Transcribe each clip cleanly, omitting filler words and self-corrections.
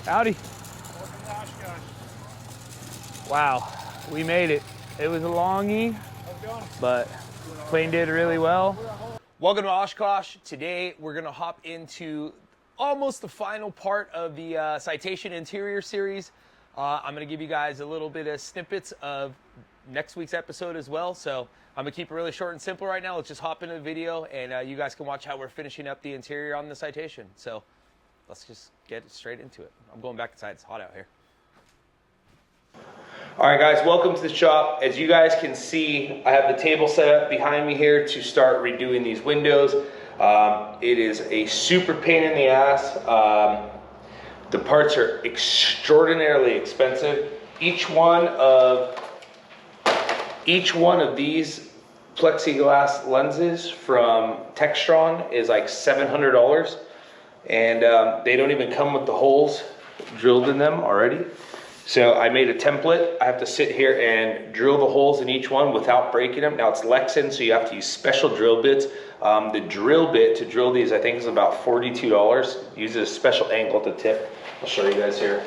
Howdy. Welcome to Oshkosh. Wow, we made it. It was a longie, How's it going? but plane did really well. Welcome to Oshkosh. Today we're gonna hop into almost the final part of the Citation Interior series. I'm gonna give you guys a little bit of snippets of next week's episode as well. So I'm gonna keep it really short and simple right now. Let's just hop into the video and you guys can watch how we're finishing up the interior on the Citation. So let's just get straight into it. I'm going back inside, it's hot out here. All right, guys, welcome to the shop. As you guys can see, I have the table set up behind me here to start redoing these windows. It is a super pain in the ass. The parts are extraordinarily expensive. Each one of these plexiglass lenses from Textron is like $700, and they don't even come with the holes drilled in them already. So I made a template. I have to sit here and drill the holes in each one without breaking them. Now it's Lexan, so you have to use special drill bits. The drill bit to drill these, I think, is about $42. Uses a special angle at the tip. I'll show you guys here.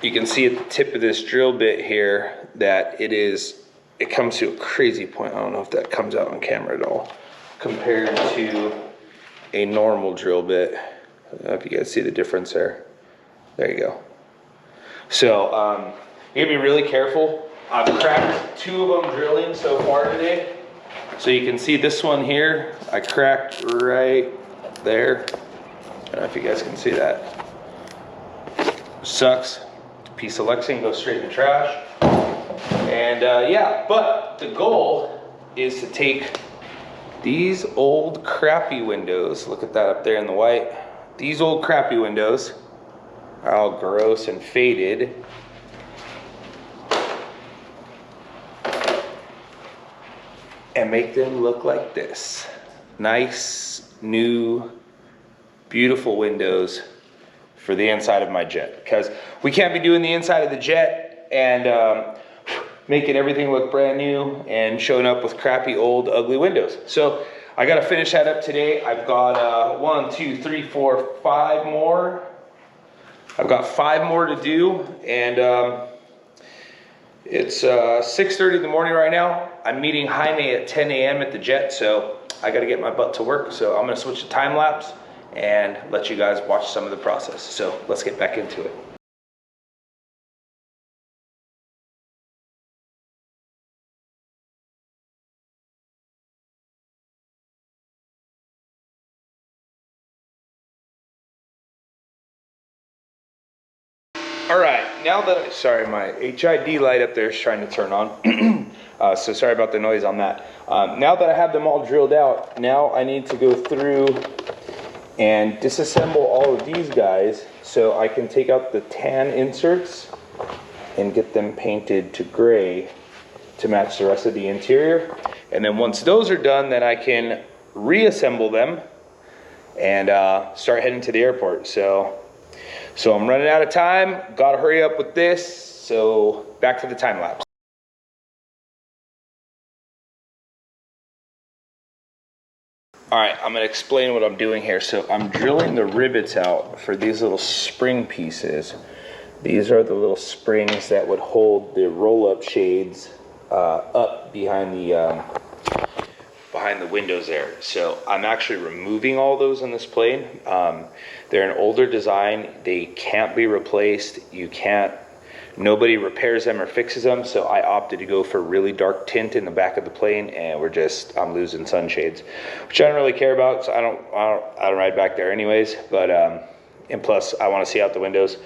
You can see at the tip of this drill bit here that it comes to a crazy point. I don't know if that comes out on camera at all, compared to a normal drill bit. I don't know if you guys see the difference there. There you go. So you gotta be really careful. I've cracked 2 of them drilling so far today. So you can see this one here, I cracked right there. I don't know if you guys can see that. Sucks. Piece of Lexan goes straight in the trash. And yeah, but the goal is to take these old crappy windows, look at that up there in the white. These old crappy windows are all gross and faded. And make them look like this. Nice, new, beautiful windows for the inside of my jet. Because we can't be doing the inside of the jet and making everything look brand new and showing up with crappy, old, ugly windows. So I gotta finish that up today. I've got 1, 2, 3, 4, 5 more. I've got 5 more to do, and it's 6:30 in the morning right now. I'm meeting Jaime at 10 a.m. at the jet, so I got to get my butt to work. So I'm going to switch to time lapse and let you guys watch some of the process. So let's get back into it. All right, now that, sorry, my HID light up there is trying to turn on. So sorry about the noise on that. Now that I have them all drilled out, now I need to go through and disassemble all of these guys so I can take out the tan inserts and get them painted to gray to match the rest of the interior. And then once those are done, then I can reassemble them and start heading to the airport. So I'm running out of time, gotta hurry up with this, so back to the time lapse. All right, I'm gonna explain what I'm doing here. So I'm drilling the rivets out for these little spring pieces. These are the little springs that would hold the roll-up shades up behind the windows there. So I'm actually removing all those on this plane. They're an older design. They can't be replaced. Nobody repairs them or fixes them. So I opted to go for really dark tint in the back of the plane, and I'm losing sunshades, which I don't really care about. So I don't ride back there anyways. But and plus I want to see out the windows.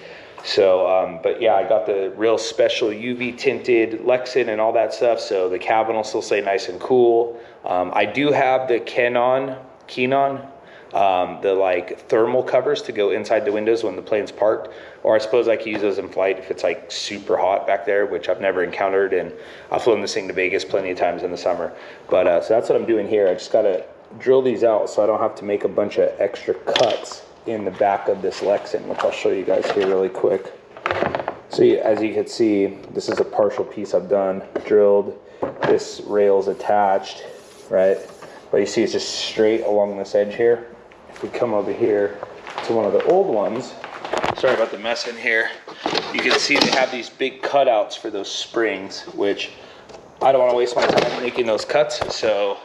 So, but yeah, I got the real special UV tinted Lexan and all that stuff. So the cabin will still stay nice and cool. I do have the Kenon, the like thermal covers to go inside the windows when the plane's parked, or I suppose I could use those in flight if it's like super hot back there, which I've never encountered, and I've flown this thing to Vegas plenty of times in the summer. But so that's what I'm doing here. I just gotta drill these out so I don't have to make a bunch of extra cuts in the back of this Lexan, which I'll show you guys here really quick. So as you can see, this is a partial piece I've done, drilled. This rail's attached, right? But you see it's just straight along this edge here. If we come over here to to one of the old ones. Sorry about the mess in here. You can see they have these big cutouts for those springs, which I don't want to waste my time making those cuts, so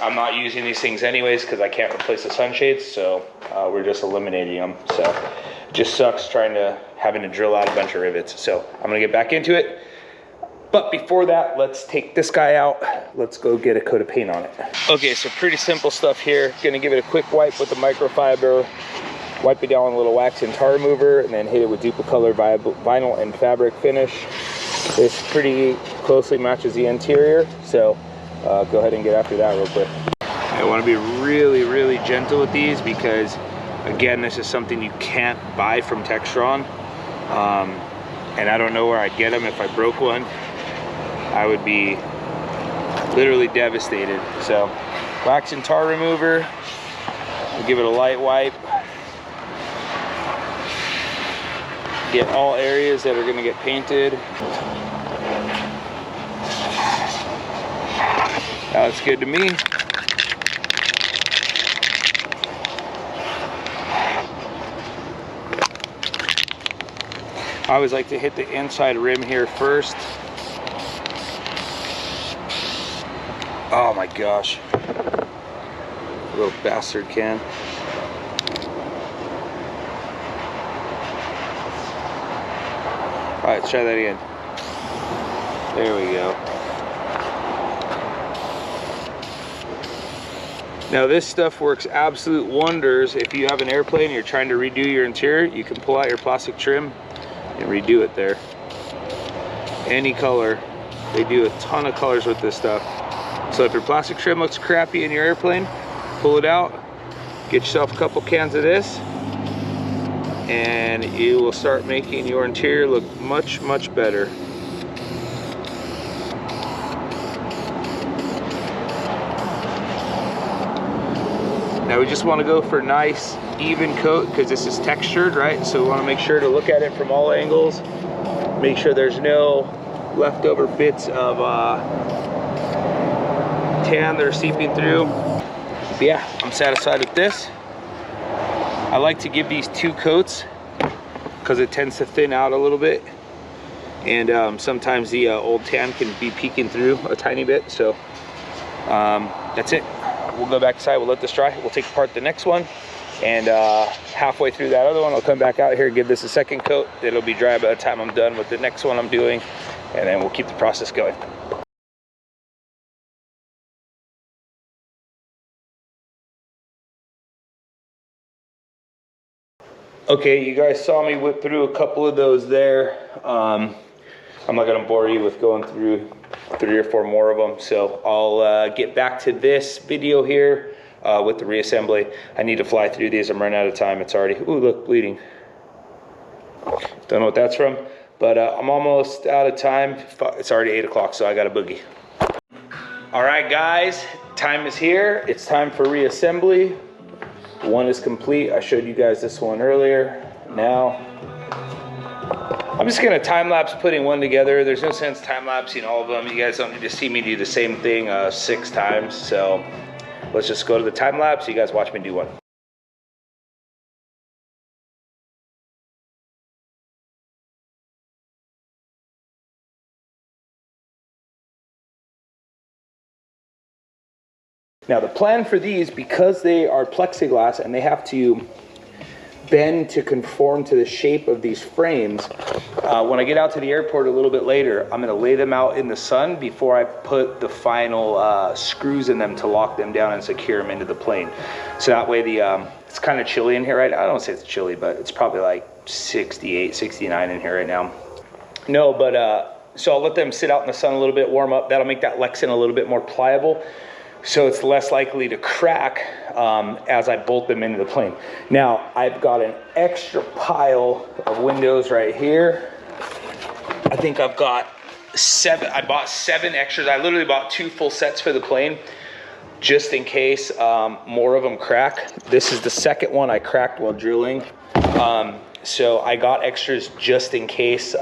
I'm not using these things anyways because I can't replace the sunshades, so we're just eliminating them. So it just sucks having to drill out a bunch of rivets. So I'm gonna get back into it. But before that, let's take this guy out. Let's go get a coat of paint on it. Okay, so pretty simple stuff here. Gonna give it a quick wipe with the microfiber, wipe it down with a little wax and tar remover, and then hit it with Duplicolor vinyl and fabric finish. This pretty closely matches the interior, so go ahead and get after that real quick. I want to be really, really gentle with these because, again, this is something you can't buy from Textron, and I don't know where I'd get them if I broke one. I would be literally devastated. So, wax and tar remover, we'll give it a light wipe. Get all areas that are going to get painted. That looks good to me. I always like to hit the inside rim here first. Oh my gosh. Little bastard can. All right, let's try that again. There we go. Now this stuff works absolute wonders if you have an airplane and you're trying to redo your interior. You can pull out your plastic trim and redo it there. Any color. They do a ton of colors with this stuff. So if your plastic trim looks crappy in your airplane, pull it out, get yourself a couple cans of this, and you will start making your interior look much, much better. Now we just want to go for a nice even coat because this is textured, right? So we want to make sure to look at it from all angles, make sure there's no leftover bits of tan that are seeping through. But yeah, I'm satisfied with this. I like to give these 2 coats because it tends to thin out a little bit, and sometimes the old tan can be peeking through a tiny bit. So that's it. We'll go back inside, we'll let this dry, we'll take apart the next one, and halfway through that other one I'll come back out here, give this a second coat. It'll be dry by the time I'm done with the next one I'm doing, and then we'll keep the process going. Okay, you guys saw me whip through a couple of those there. I'm not gonna bore you with going through 3 or 4 more of them, so I'll get back to this video here with the reassembly. I need to fly through these. I'm running out of time. It's already, ooh, look, bleeding. Don't know what that's from, but I'm almost out of time. It's already 8 o'clock, so I got a boogie. All right, guys, time is here. It's time for reassembly. One is complete. I showed you guys this one earlier. Now, I'm just gonna time-lapse putting one together. There's no sense time-lapsing all of them. You guys don't need to see me do the same thing 6 times. So let's just go to the time-lapse. You guys watch me do one. Now the plan for these, because they are plexiglass and they have to bend to conform to the shape of these frames, when I get out to the airport a little bit later, I'm going to lay them out in the sun before I put the final screws in them to lock them down and secure them into the plane. So that way it's kind of chilly in here right now. I don't say it's chilly, but it's probably like 68, 69 in here right now. No, but so I'll let them sit out in the sun a little bit, warm up. That'll make that Lexan a little bit more pliable, so it's less likely to crack as I bolt them into the plane. Now, I've got an extra pile of windows right here. I think I've got 7. I bought 7 extras. I literally bought 2 full sets for the plane, just in case more of them crack. This is the second one I cracked while drilling. So I got extras just in case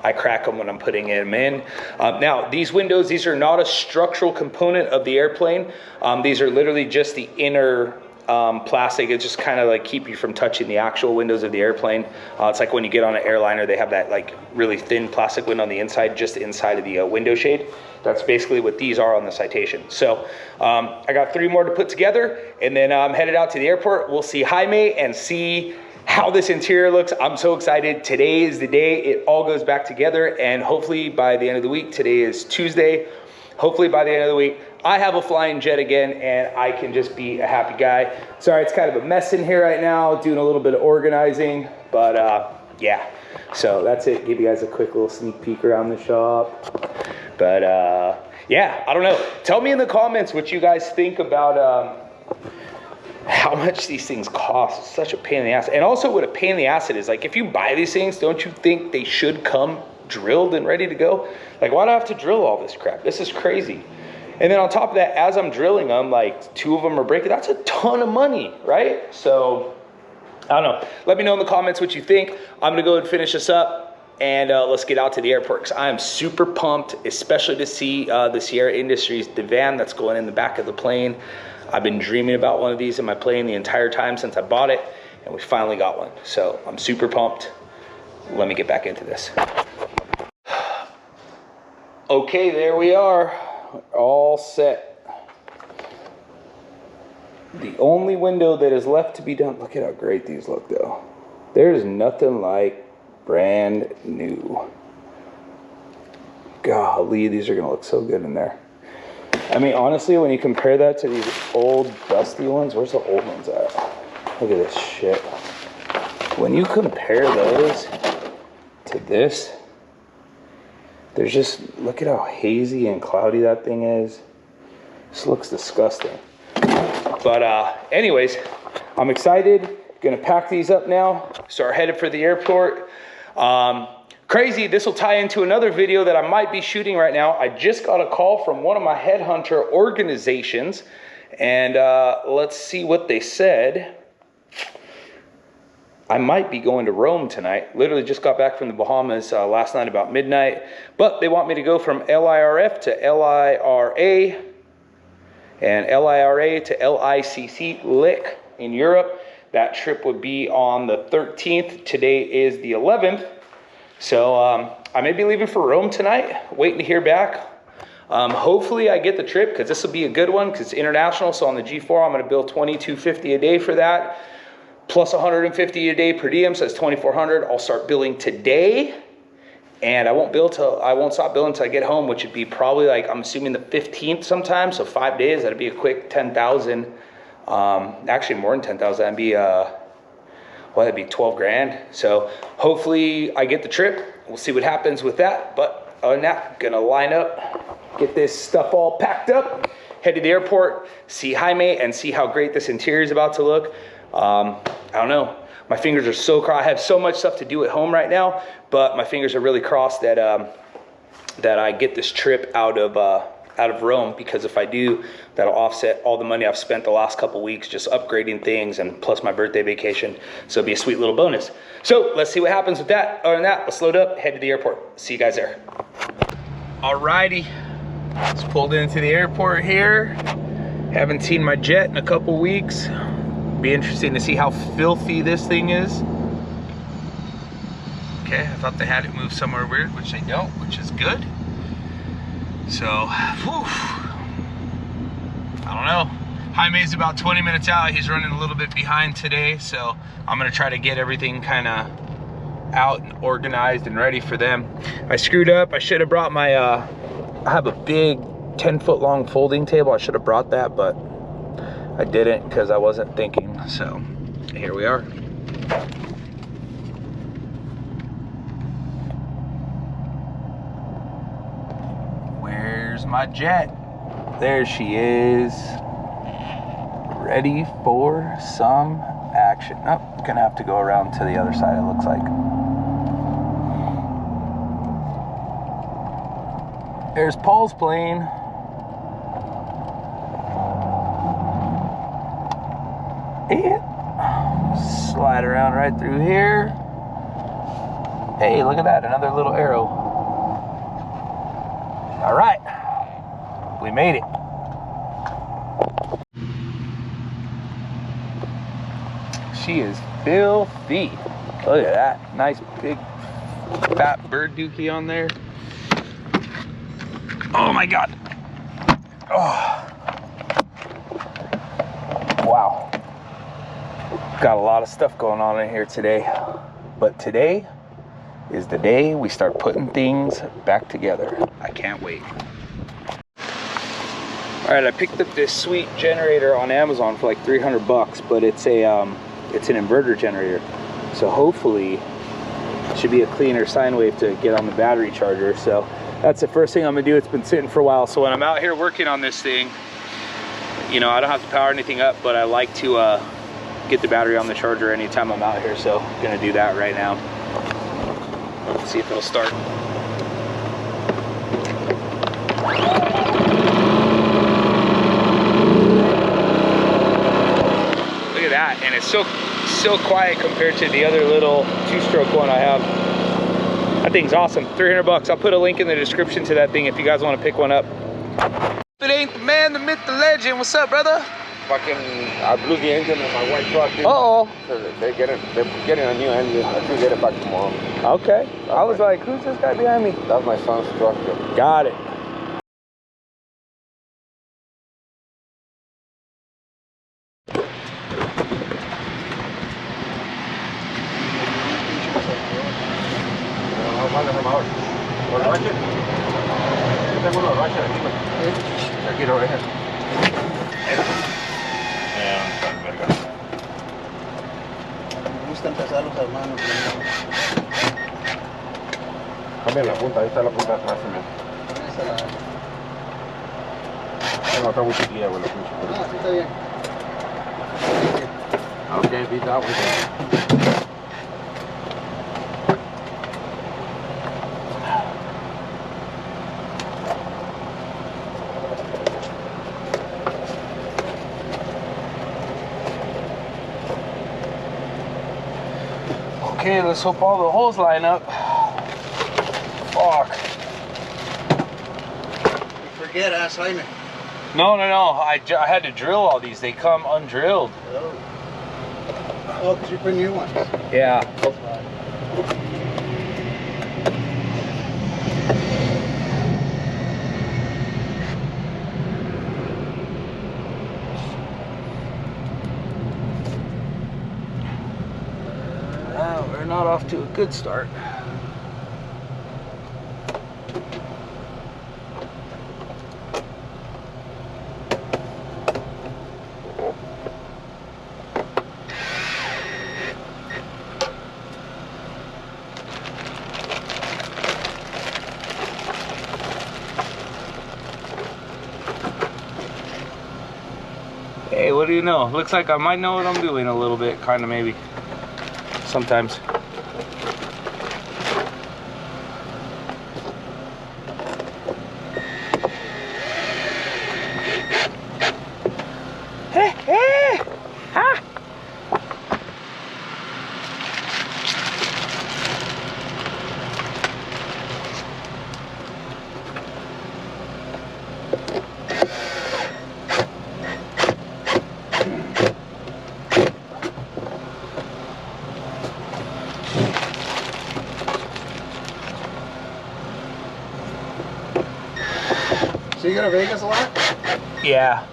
I crack them when I'm putting them in. Now, these windows, these are not a structural component of the airplane. These are literally just the inner plastic. It just kind of like keep you from touching the actual windows of the airplane. It's like when you get on an airliner, they have that like really thin plastic window on the inside, just inside of the window shade. That's basically what these are on the Citation. So I got 3 more to put together, and then I'm headed out to the airport. We'll see Jaime and see how this interior looks. I'm so excited. Today is the day it all goes back together, and hopefully by the end of the week, today is Tuesday, hopefully by the end of the week, I have a flying jet again, and I can just be a happy guy. Sorry, it's kind of a mess in here right now, doing a little bit of organizing, but yeah. So that's it. Give you guys a quick little sneak peek around the shop. But yeah, I don't know. Tell me in the comments what you guys think about how much these things cost. It's such a pain in the ass. And also what a pain in the ass it is. Like, if you buy these things, don't you think they should come drilled and ready to go? Like, why do I have to drill all this crap? This is crazy. And then on top of that, as I'm drilling them, like 2 of them are breaking. That's a ton of money, right? So I don't know. Let me know in the comments what you think. I'm gonna go and finish this up, and let's get out to the airport, because I am super pumped, especially to see the Sierra Industries divan that's going in the back of the plane. I've been dreaming about one of these in my plane the entire time since I bought it, and we finally got one. So I'm super pumped. Let me get back into this. Okay, there we are. All set. The only window that is left to be done. Look at how great these look, though. There's nothing like brand new. Golly, these are gonna look so good in there. I mean, honestly, when you compare that to these old dusty ones, where's the old ones at? Look at this shit. When you compare those to this, there's just, look at how hazy and cloudy that thing is. This looks disgusting. But anyways, I'm excited. Gonna pack these up now. Start headed for the airport. Crazy, this will tie into another video that I might be shooting right now. I just got a call from one of my headhunter organizations, and let's see what they said. I might be going to Rome tonight. Literally just got back from the Bahamas last night about midnight, but they want me to go from LIRF to LIRA, and LIRA to LICC, LIC in Europe. That trip would be on the 13th. Today is the 11th. So I may be leaving for Rome tonight, waiting to hear back. Hopefully I get the trip, because this will be a good one, because it's international. So on the G4, I'm going to bill $22.50 a day for that, plus $150 a day per diem, so that's $2,400. I'll start billing today, and I won't stop billing until I get home, which would be probably, like, I'm assuming the 15th sometime. So 5 days, that'd be a quick 10,000. Actually more than 10,000. That'd be well, that'd be 12 grand. So hopefully I get the trip. We'll see what happens with that. But other than that, gonna line up, get this stuff all packed up, head to the airport, see Jaime, and see how great this interior is about to look. I don't know. My fingers are so crossed. I have so much stuff to do at home right now, but my fingers are really crossed that that I get this trip out of Rome, because if I do, that'll offset all the money I've spent the last couple weeks just upgrading things, and plus my birthday vacation. So it'll be a sweet little bonus. So let's see what happens with that. Other than that, let's load up, head to the airport. See you guys there. Alrighty, just pulled into the airport here. Haven't seen my jet in a couple weeks. Be interesting to see how filthy this thing is. Okay, I thought they had it move somewhere weird, which they don't, which is good. So, whew, I don't know. Jaime's about 20 minutes out. He's running a little bit behind today, so I'm gonna try to get everything kind of out and organized and ready for them. I screwed up. I should have brought my, I have a big 10-foot long folding table. I should have brought that, but I didn't because I wasn't thinking. So here we are. Where's my jet? There she is. Ready for some action. Oh, gonna have to go around to the other side, it looks like. There's Paul's plane. And slide around right through here. Hey, look at that, another little arrow. All right, we made it. she is filthy. Look at that. Nice big fat bird dookie on there. Oh my God. Oh. Wow. Got a lot of stuff going on in here today. But today is the day we start putting things back together. I can't wait. All right, I picked up this sweet generator on Amazon for like 300 bucks, but it's an inverter generator. So hopefully it should be a cleaner sine wave to get on the battery charger. So that's the first thing I'm gonna do. It's been sitting for a while. So when I'm out here working on this thing, you know, I don't have to power anything up, but I like to get the battery on the charger anytime I'm out here. So I'm gonna do that right now. Let's see if it'll start. Look at that, and it's so quiet compared to the other little two-stroke one I have. That thing's awesome. 300 bucks. I'll put a link in the description to that thing if you guys want to pick one up. If it ain't the man, the myth, the legend. What's up, brother? Fucking, I blew the engine of my white truck. Uh-oh. So they're getting a new engine. I should get it back tomorrow. Okay. I was like, who's this guy behind me? That's my son's truck. Got it. Cambia la punta, ahí está la punta de atrás. Tengo acá mucha guía, güey. Ah, sí, está bien. Okay, beat that one. Okay, let's hope all the holes line up. Fuck. You forget, ask Jaime. No. I had to drill all these. They come undrilled. Oh, because you put new ones. Yeah. Well, we're not off to a good start. Hey, what do you know? Looks like I might know what I'm doing a little bit, kind of, maybe. Sometimes. Hey! Ha! So you go to Vegas a lot? Yeah.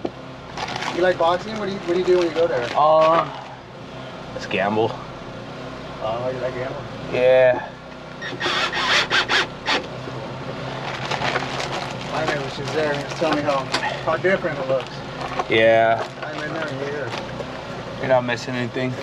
You like boxing? What do you do when you go there? Let's gamble. Oh, you like gambling? Yeah. Jaime was just there. He was telling me how different it looks. Yeah. I'm in there here. You're not missing anything.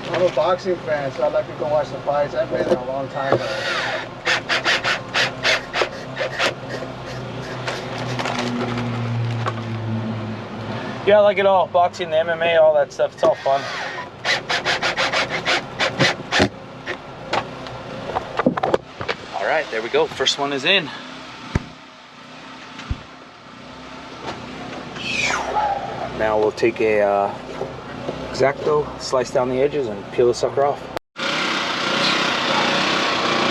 I'm a boxing fan, so I like to go watch the fights. I haven't been there in a long time. Yeah, I like it all. Boxing, the MMA, all that stuff. It's all fun. All right, there we go. First one is in. Now we'll take a X-Acto, slice down the edges, and peel the sucker off.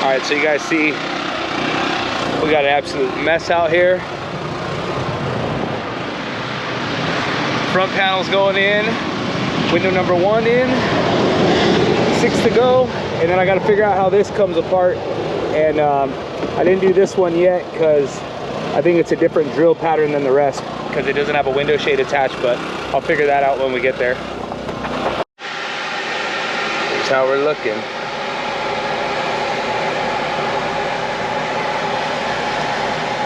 All right, so you guys see We got an absolute mess out here. Front panel's going in. Window number 1 in. 6 to go. And then I got to figure out how this comes apart. And I didn't do this one yet because I think it's a different drill pattern than the rest because it doesn't have a window shade attached, but I'll figure that out when we get there. Here's how we're looking.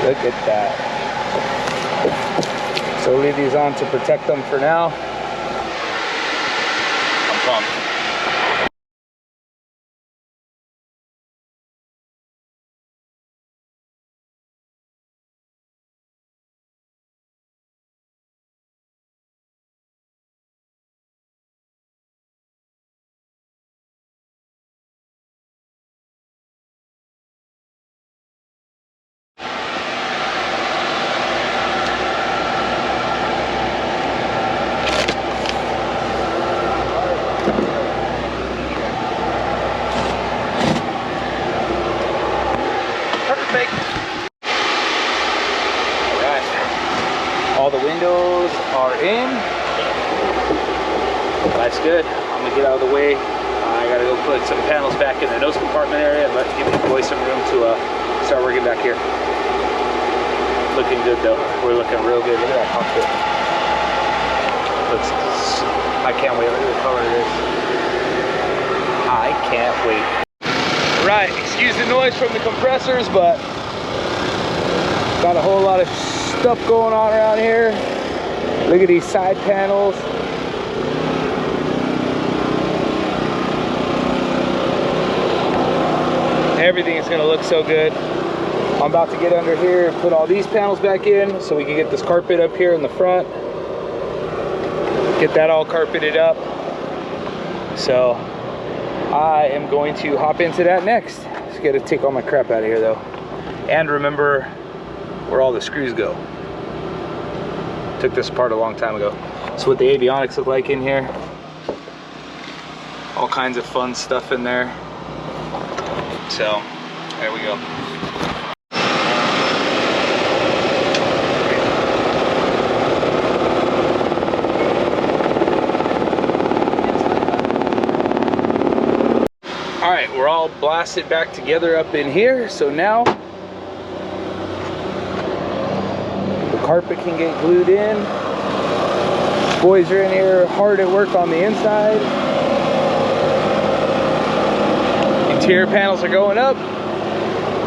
Look at that. So we'll leave these on to protect them for now. I'm pumped. All the windows are in. That's good. I'm gonna get out of the way. I gotta go put some panels back in the nose compartment area, but give the boys some room to start working back here. Looking good though. We're looking real good. Look at that cockpit. Looks, I can't wait. Look at the color of this. I can't wait. Right, excuse the noise from the compressors, but got a whole lot of stuff going on around here. Look at these side panels. Everything is going to look so good. I'm about to get under here and put all these panels back in so we can get this carpet up here in the front. Get that all carpeted up. So I am going to hop into that next. Just got to take all my crap out of here though. And remember where all the screws go. Took this apart a long time ago. So what the avionics look like in here. All kinds of fun stuff in there. So there we go. All right, we're all blasted back together up in here. So now carpet can get glued in. Boys are in here hard at work on the inside. Interior panels are going up.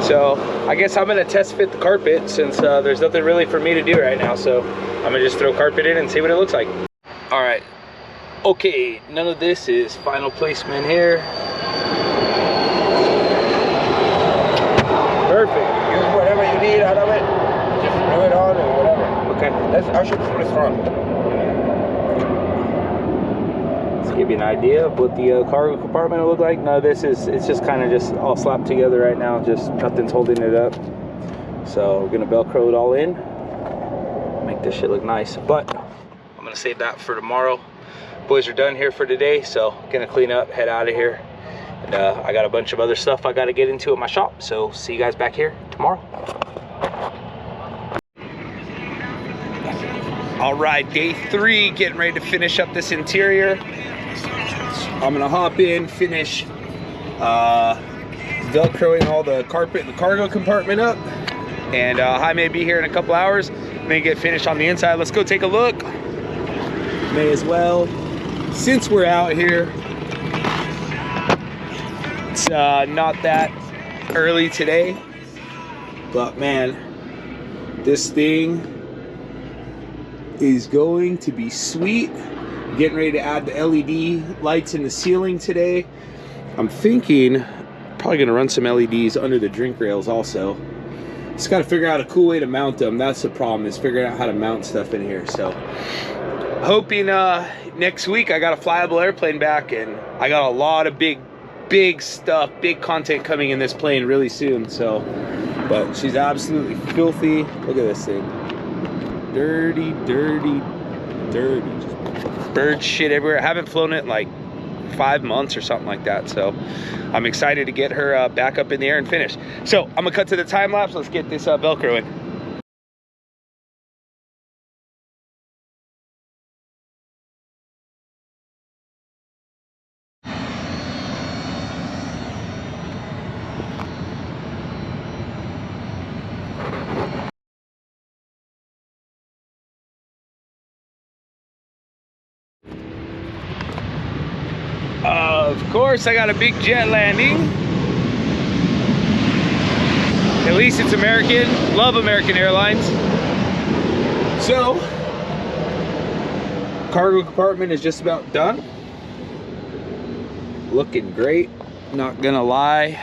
So I guess I'm gonna test fit the carpet since there's nothing really for me to do right now. So I'm gonna just throw carpet in and see what it looks like. All right. Okay, none of this is final placement here. Perfect. Use whatever you need out of it. Just glue it on or whatever. Okay. Let's usher through the front. Let's give you an idea of what the cargo compartment will look like. No, it's just kind of just all slapped together right now. Just nothing's holding it up. So we're gonna Velcro it all in. Make this shit look nice. But I'm gonna save that for tomorrow. Boys are done here for today, so gonna clean up, head out of here. And I got a bunch of other stuff I gotta get into at my shop. So see you guys back here tomorrow. All right, day 3, getting ready to finish up this interior. I'm gonna hop in, finish Velcroing all the carpet in the cargo compartment up. And I may be here in a couple hours. May get finished on the inside. Let's go take a look. May as well. Since we're out here, it's not that early today, but man, this thing is going to be sweet. Getting ready to add the LED lights in the ceiling today. I'm thinking probably gonna run some LEDs under the drink rails also. Just gotta figure out a cool way to mount them. That's the problem, is figuring out how to mount stuff in here. So hoping next week I got a flyable airplane back, and I got a lot of big stuff, big content coming in this plane really soon. So, but she's absolutely filthy. Look at this thing. Dirty, dirty, dirty. Just bird shit everywhere. I haven't flown it in like 5 months or something like that. So I'm excited to get her back up in the air and finish. So I'm gonna cut to the time lapse. Let's get this Velcro in. Of course, I got a big jet landing. At least it's American. Love American Airlines. So, cargo compartment is just about done. Looking great, not gonna lie.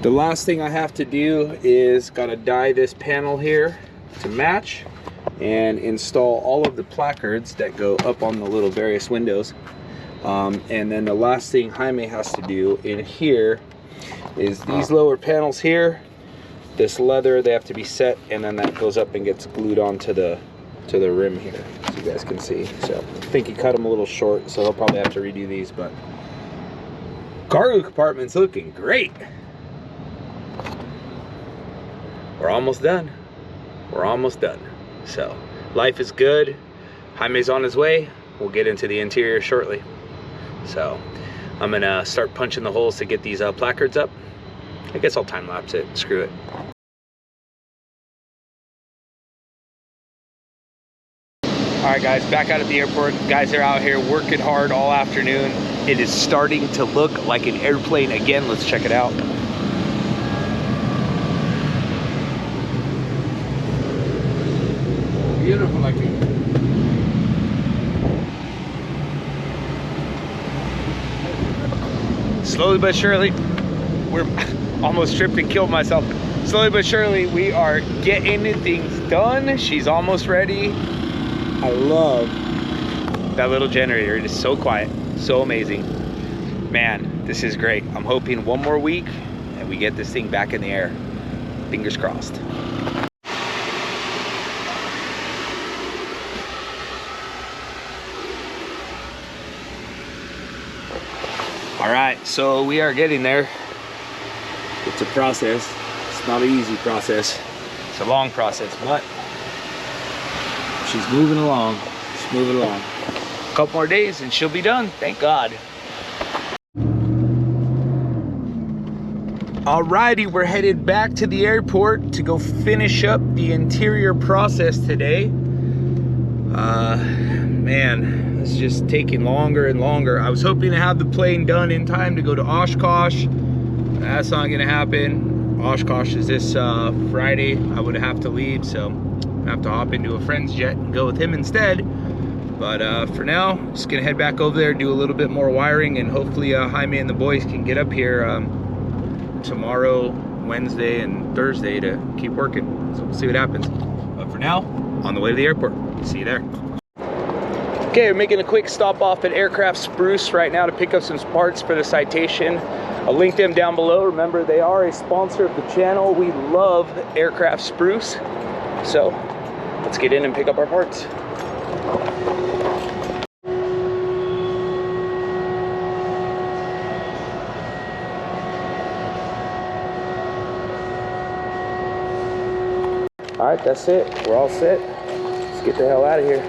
The last thing I have to do is gotta dye this panel here to match and install all of the placards that go up on the little various windows. And then the last thing Jaime has to do in here is these lower panels here, this leather, they have to be set, and then that goes up and gets glued onto the rim here, so you guys can see. So I think he cut them a little short, so he'll probably have to redo these, but cargo compartment's looking great. We're almost done. We're almost done. So life is good. Jaime's on his way. We'll get into the interior shortly. So I'm gonna start punching the holes to get these placards up. I guess I'll time lapse it, screw it. All right guys, back out at the airport. Guys are out here working hard all afternoon. It is starting to look like an airplane again. Let's check it out. Beautiful like it. Slowly but surely, we're almost tripped and killed myself. Slowly but surely, we are getting things done. She's almost ready. I love that little generator. It is so quiet, so amazing. Man, this is great. I'm hoping one more week and we get this thing back in the air. Fingers crossed. All right, so we are getting there. It's a process. It's not an easy process. It's a long process, but she's moving along. She's moving along. A couple more days and she'll be done, thank God. Alrighty, we're headed back to the airport to go finish up the interior process today. Man, it's just taking longer and longer. I was hoping to have the plane done in time to go to Oshkosh. That's not gonna happen. Oshkosh is this Friday. I would have to leave, so I have to hop into a friend's jet and go with him instead. But for now, just gonna head back over there, do a little bit more wiring, and hopefully Jaime and the boys can get up here tomorrow, Wednesday, and Thursday to keep working. So we'll see what happens. But for now, on the way to the airport. See you there. Okay, we're making a quick stop off at Aircraft Spruce right now to pick up some parts for the Citation. I'll link them down below. Remember, they are a sponsor of the channel. We love Aircraft Spruce. So let's get in and pick up our parts. All right, that's it. We're all set. Let's get the hell out of here.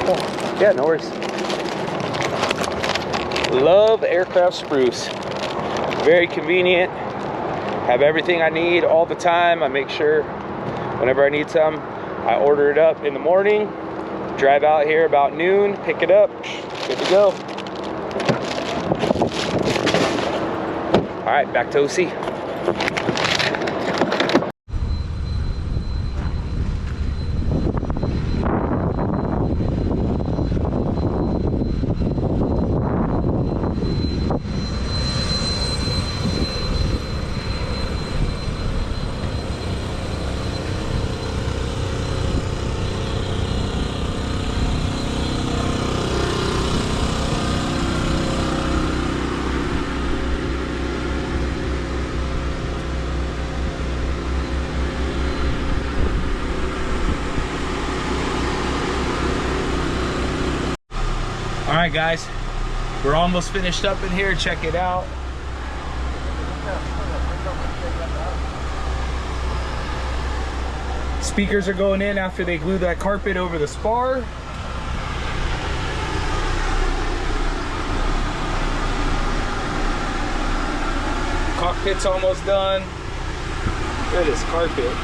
Oh, yeah, no worries. Love Aircraft Spruce. Very convenient. Have everything I need all the time. I make sure whenever I need some, I order it up in the morning, drive out here about noon, pick it up, good to go. All right, back to OC. right, guys, we're almost finished up in here. Check it out. Speakers are going in after they glue that carpet over the spar. Cockpit's almost done. Look at this carpet.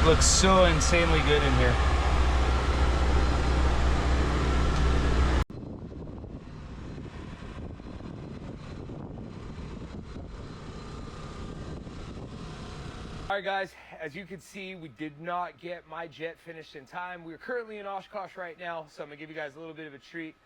Looks so insanely good in here. All right, guys, as you can see, we did not get my jet finished in time. We're currently in Oshkosh right now, so I'm gonna give you guys a little bit of a treat.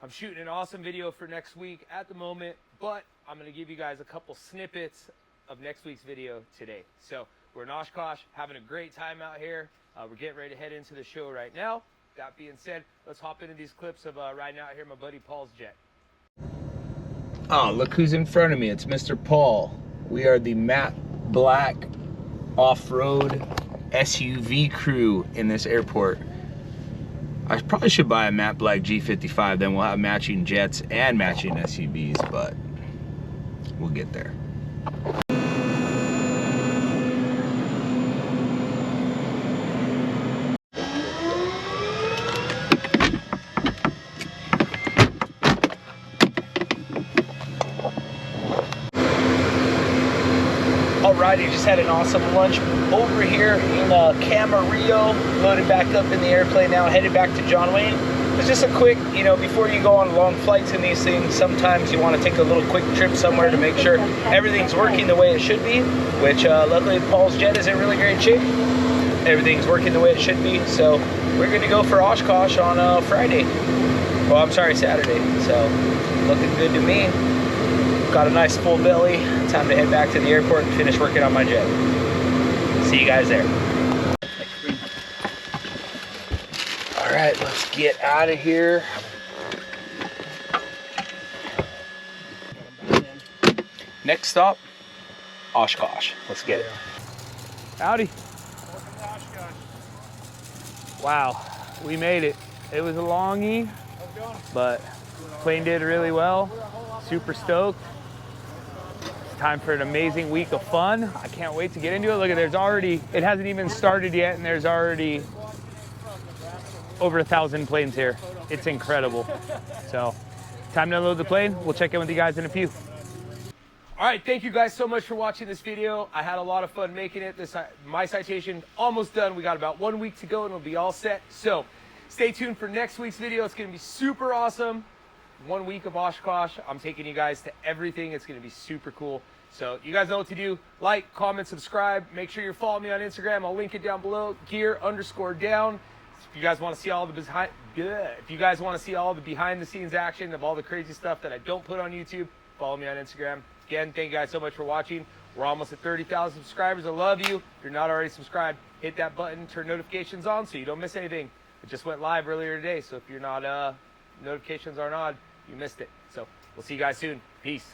I'm shooting an awesome video for next week at the moment, but I'm gonna give you guys a couple snippets of next week's video today. So we're in Oshkosh, having a great time out here. We're getting ready to head into the show right now. That being said, let's hop into these clips of riding out here in my buddy Paul's jet. Oh, look who's in front of me. It's Mr. Paul. We are the matte black off-road SUV crew in this airport. I probably should buy a matte black G55, then we'll have matching jets and matching SUVs, but we'll get there. Alrighty, just had an awesome lunch over here in Camarillo, loaded back up in the airplane now, headed back to John Wayne. It's just a quick, you know, before you go on long flights and these things, sometimes you want to take a little quick trip somewhere to make sure everything's working the way it should be, which luckily Paul's jet is in really great shape. Everything's working the way it should be, so we're going to go for Oshkosh on Friday. Well, I'm sorry, Saturday, so looking good to me. Got a nice full belly. Time to head back to the airport and finish working on my jet. See you guys there. All right, let's get out of here. Next stop, Oshkosh. Let's get it. Howdy. Welcome to Oshkosh. Wow, we made it. It was a longie, How's it going? but plane did really well. Super stoked. Time for an amazing week of fun. I can't wait to get into it. Look at, there's already, it hasn't even started yet, and there's already over 1,000 planes here. It's incredible. So, time to unload the plane. We'll check in with you guys in a few. All right, thank you guys so much for watching this video. I had a lot of fun making it. My citation almost done. We got about 1 week to go and it'll be all set. So, stay tuned for next week's video. It's gonna be super awesome. 1 week of Oshkosh. I'm taking you guys to everything. It's going to be super cool. So you guys know what to do. Like, comment, subscribe. Make sure you're following me on Instagram. I'll link it down below. Gear_down. If you guys want to see all the behind the scenes action of all the crazy stuff that I don't put on YouTube, follow me on Instagram. Again, thank you guys so much for watching. We're almost at 30,000 subscribers. I love you. If you're not already subscribed, hit that button, turn notifications on so you don't miss anything. It just went live earlier today, so if you're not notifications aren't on, you missed it. So we'll see you guys soon. Peace.